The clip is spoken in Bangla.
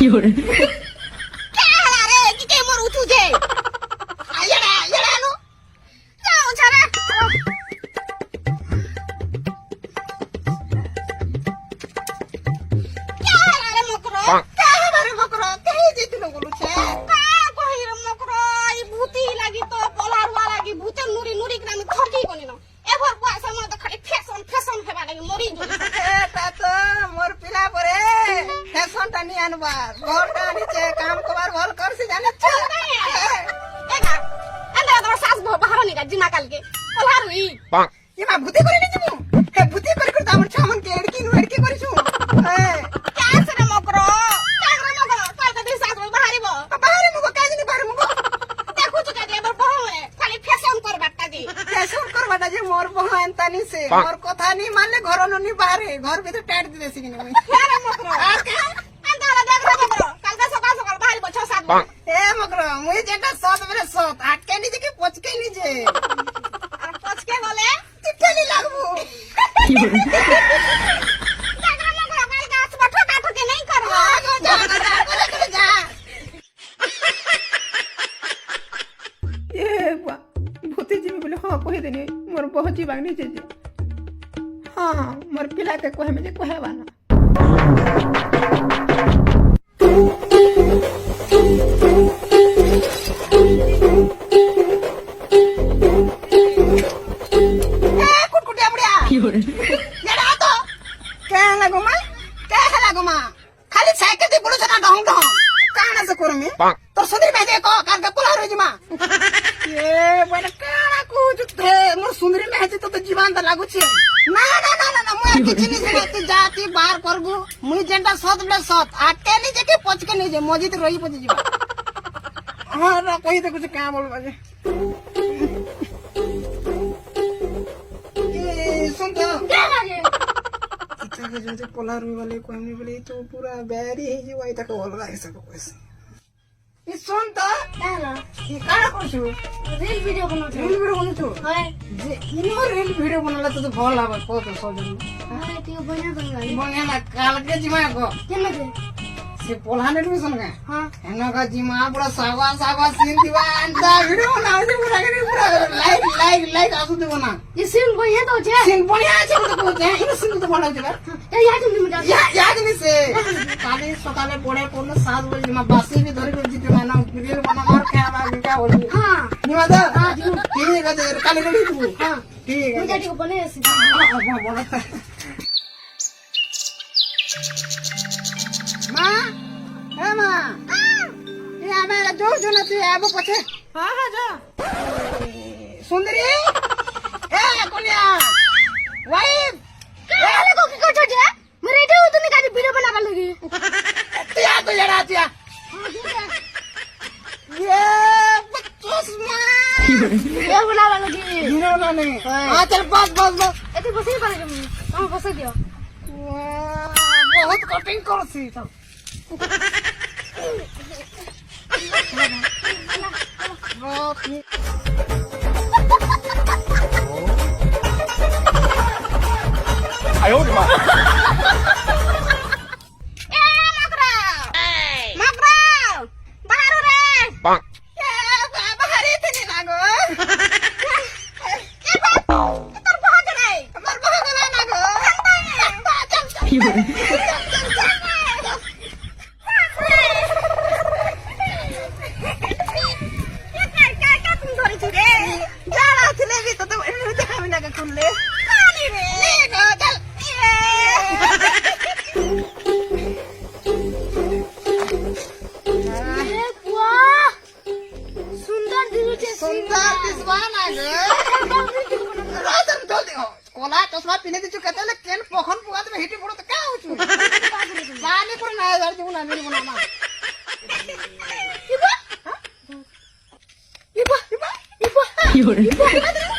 fiore, আরে কি কে মোর উঠুছে আইয়াড়া আইয়াড়া নো যাও ছাড়া আরে মকর কাহারে মকর কে জিতলো বলছে কা কহির মকর এই ভূতি লাগি তো পলারওয়া লাগি ভূতের নুরি নুরি করে আমি থকি কোনি না এবার পয়সা মনে তো খালি ফ্যাশন ফ্যাশন হেবা লাগি মরি এটা তো মোর পিলা পরে ফ্যাশনটা নিয়ে আনবার ঘরটা আনিছে কাম কবার ভাল করছি জানিস এগা এন্ডা তোমার শাস বাহার নিগা জিমা কালকে পলারুই ইমা ভূতি করে নিছি মু হে ভূতি করে করে আমার ছামন কে এড়কি করিছু ক্যাসে রে মকর কাগরে মকর কালকে দিন শাস বাহারিব বাহারে মুগো কাজ নি বাহারে মুগো দেখো তো কাজে এবার বহরে খালি ফ্যাশন করবারটা দি ফ্যাশন করবাটা যে মোর বহান তানি সে মোর কথা নি মানলে ঘর নি বাহারে ঘর ভিতর টাইট দিতেছি কিনা মুই আরে মকর এন্ডা দেখ রে মকর কালকে সকাল সকাল বাহারিব 6-7 এ মগর মুই যেটা সত বেরে সত আটকে নিজে কি পচকে নিজে আর পচকে বলে চিঠেলি লাগবো fiore, দেখ রে মকর কালকে আসবা ঠকা ঠকে নাই করব যা যা এ বা ভূতি जीवी बोले हां कहि देनी मोर बहुत जीवा नीचे जे हां मोर पिला के कहे में जे कहेबा ना ए कुटकुटिया बुढ़िया fiore, येड़ा तो क्या लागो मां खाली साइकिल दे बुढ़ो छना ढोंग ढोंग काना से करमी तो सुंदरी में को कान का पुला रो जिमा ये बड़ा काना कुछ थे मोर सुंदरी में है तो जीवन ता लागु छे ना मुई किछि नि से तू जाती बाहर करबू मुई जेंटा सत बले सत आटे नि जे के पच के नि जे मजित रही पच जिमा हां रा कहि दे कुछ का बोल बाजे ए सुन तो কে লাগে इतना जो जो पोलर वाले कोई बोले तो पूरा बैरी है जो आई तक अलगा है सब कुछ ये सुन तो হ্যালো ये काना करछु রিল ভিডিও বানাতে रील वीडियो बनछु হয় जे इनो रील वीडियो बनला तो भल लाग को तो सजन আরে তুই বনা বানালি बनिया ना काल के जिमा को কেমনে से पोलहाने नु सुन का হ্যাঁ एनो का जिमा पूरा सावा सीन दिवा अंदा वीडियो बना दे पूरा लाइक आसु दे बना ये सीन बनिया तो छे सीन बढ़िया আছে তো কো যে ইনো सीन तो बना दे এই ইয়া তুমি মজা याद नहीं से काले सकाले पड़े कोन 7 बजे में बासी भी धरी के जीते ना वीडियो बना और क्या बात क्या बोली হ্যাঁ निवादा हां जी ठीक है काले रेडी तू हां ठीक है মজা ঠিক বনে আছে मां ए मां ये हमारा जो ना तू आबो पछे हां हां जा सुंदरी ए कोनिया वाइफ কালে কো কি করছ যে মেরে এটা তুমি কাজ ভিডিও বানাবা লাগি तिया तो जरा तिया ये बच्चोस मां এ বানাবা লাগি हीरो ना नहीं हां चल बस এতে বসেই পারে তুমি তুমি বসে দিও बहुत कटिंग करছি তো এ মাকরা মাকরা বাহার রে বাহারে থেকে লাগো এ বাপ তোর বহুত নাই আমার বাহারে লাগো fiore, যারা ছিলে কি তো আমি না খুললে সুন্দর দিলুছে सुंदर दिसवाना गो रातन जल्दी हो कोला चश्मा पिने दिछु कतले केन पखन पुगात में हिटी पड़ो त का होछु पानी पर ना यार जीवन आमिल बनाना ইবা ইবা ইবা fiore, ইবা